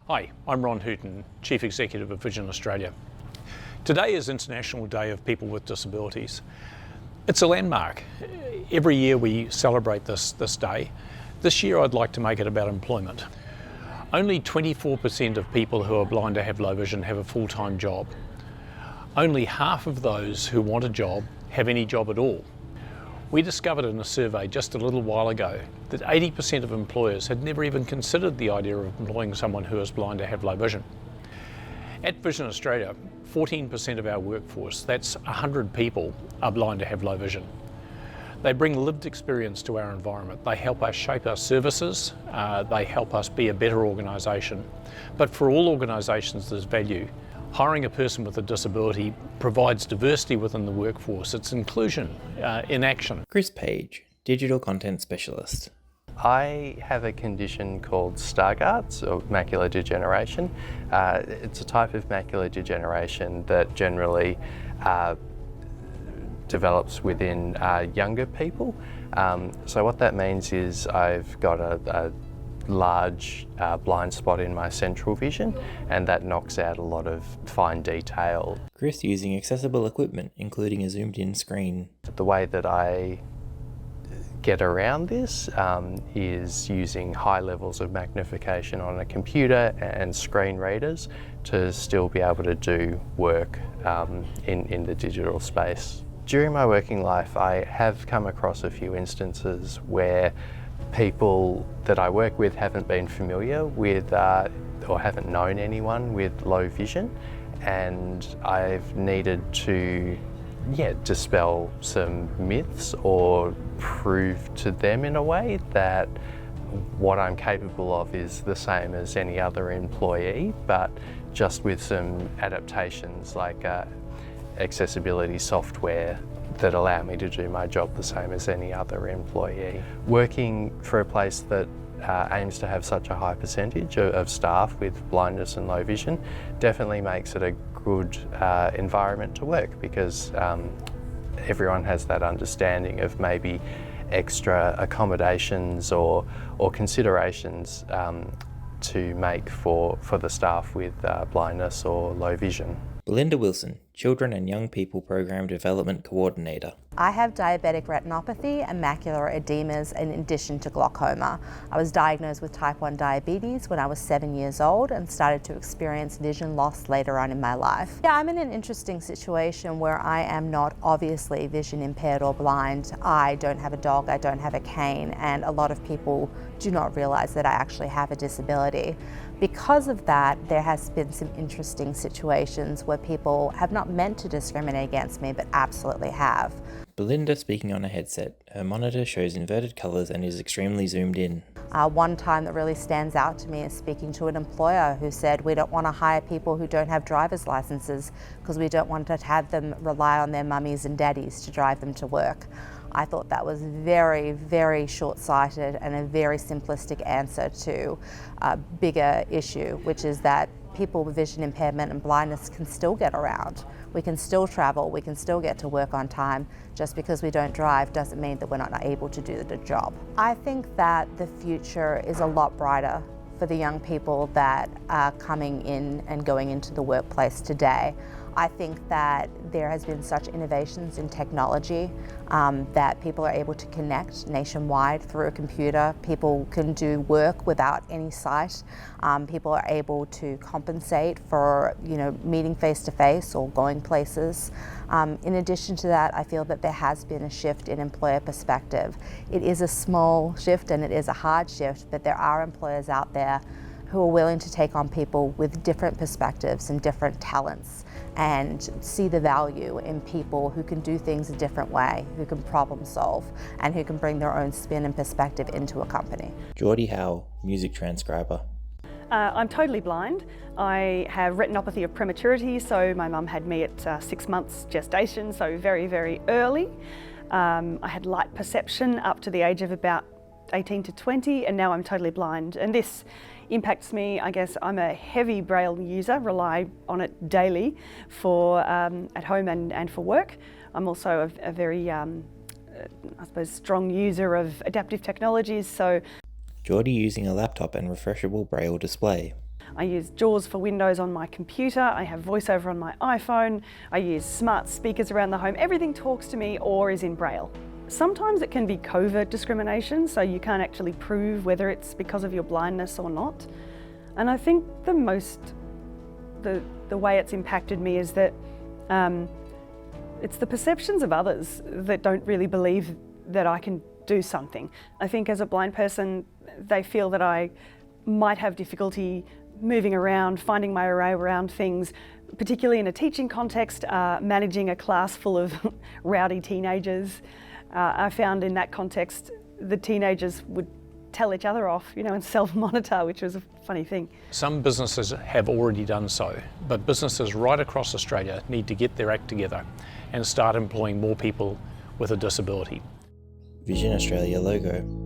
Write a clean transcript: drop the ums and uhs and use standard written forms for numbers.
Hi, I'm Ron Hooton, Chief Executive of Vision Australia. Today is International Day of People with Disabilities. It's a landmark. Every year we celebrate this day. This year I'd like to make it about employment. Only 24% of people who are blind or have low vision have a full-time job. Only half of those who want a job have any job at all. We discovered in a survey just a little while ago that 80% of employers had never even considered the idea of employing someone who is blind or have low vision. At Vision Australia, 14% of our workforce, that's 100 people, are blind or have low vision. They bring lived experience to our environment. They help us shape our services, they help us be a better organisation. But for all organisations there's value. Hiring a person with a disability provides diversity within the workforce. It's inclusion in action. Chris Page, Digital Content Specialist. I have a condition called Stargardt's, or macular degeneration. It's a type of macular degeneration that generally develops within younger people. So what that means is I've got a large blind spot in my central vision, and that knocks out a lot of fine detail. Chris using accessible equipment, including a zoomed-in screen. The way that I get around this is using high levels of magnification on a computer and screen readers to still be able to do work in the digital space. During my working life, I have come across a few instances where people that I work with haven't been familiar with or haven't known anyone with low vision, and I've needed to dispel some myths or prove to them in a way that what I'm capable of is the same as any other employee, but just with some adaptations like accessibility software that allow me to do my job the same as any other employee. Working for a place that aims to have such a high percentage of staff with blindness and low vision definitely makes it a good environment to work, because everyone has that understanding of maybe extra accommodations or considerations to make for the staff with blindness or low vision. Belinda Wilson, Children and Young People Program Development Coordinator. I have diabetic retinopathy and macular edemas in addition to glaucoma. I was diagnosed with type 1 diabetes when I was 7 years old and started to experience vision loss later on in my life. Yeah, I'm in an interesting situation where I am not obviously vision impaired or blind. I don't have a dog, I don't have a cane, and a lot of people do not realize that I actually have a disability. Because of that, there has been some interesting situations where people have not meant to discriminate against me, but absolutely have. Belinda speaking on a headset. Her monitor shows inverted colours and is extremely zoomed in. One time that really stands out to me is speaking to an employer who said, we don't want to hire people who don't have driver's licenses because we don't want to have them rely on their mummies and daddies to drive them to work. I thought that was very, very short-sighted and a very simplistic answer to a bigger issue, which is that people with vision impairment and blindness can still get around. We can still travel, we can still get to work on time. Just because we don't drive doesn't mean that we're not able to do the job. I think that the future is a lot brighter for the young people that are coming in and going into the workplace today. I think that there has been such innovations in technology that people are able to connect nationwide through a computer. People can do work without any sight. People are able to compensate for, meeting face to face or going places. In addition to that, I feel that there has been a shift in employer perspective. It is a small shift and it is a hard shift, but there are employers out there who are willing to take on people with different perspectives and different talents and see the value in people who can do things a different way, who can problem solve, and who can bring their own spin and perspective into a company. Jordy Howell, music transcriber. I'm totally blind. I have retinopathy of prematurity, so my mum had me at 6 months gestation, so very, very early. I had light perception up to the age of about 18 to 20, and now I'm totally blind. And this impacts me. I guess I'm a heavy Braille user, rely on it daily for at home and for work. I'm also a very, strong user of adaptive technologies. So Jordy using a laptop and refreshable Braille display. I use JAWS for Windows on my computer, I have VoiceOver on my iPhone, I use smart speakers around the home. Everything talks to me or is in Braille. Sometimes it can be covert discrimination, so you can't actually prove whether it's because of your blindness or not. And I think the way it's impacted me is that it's the perceptions of others that don't really believe that I can do something. I think as a blind person, they feel that I might have difficulty moving around, finding my way around things, particularly in a teaching context, managing a class full of rowdy teenagers. I found in that context, the teenagers would tell each other off, and self-monitor, which was a funny thing. Some businesses have already done so, but businesses right across Australia need to get their act together and start employing more people with a disability. Vision Australia logo.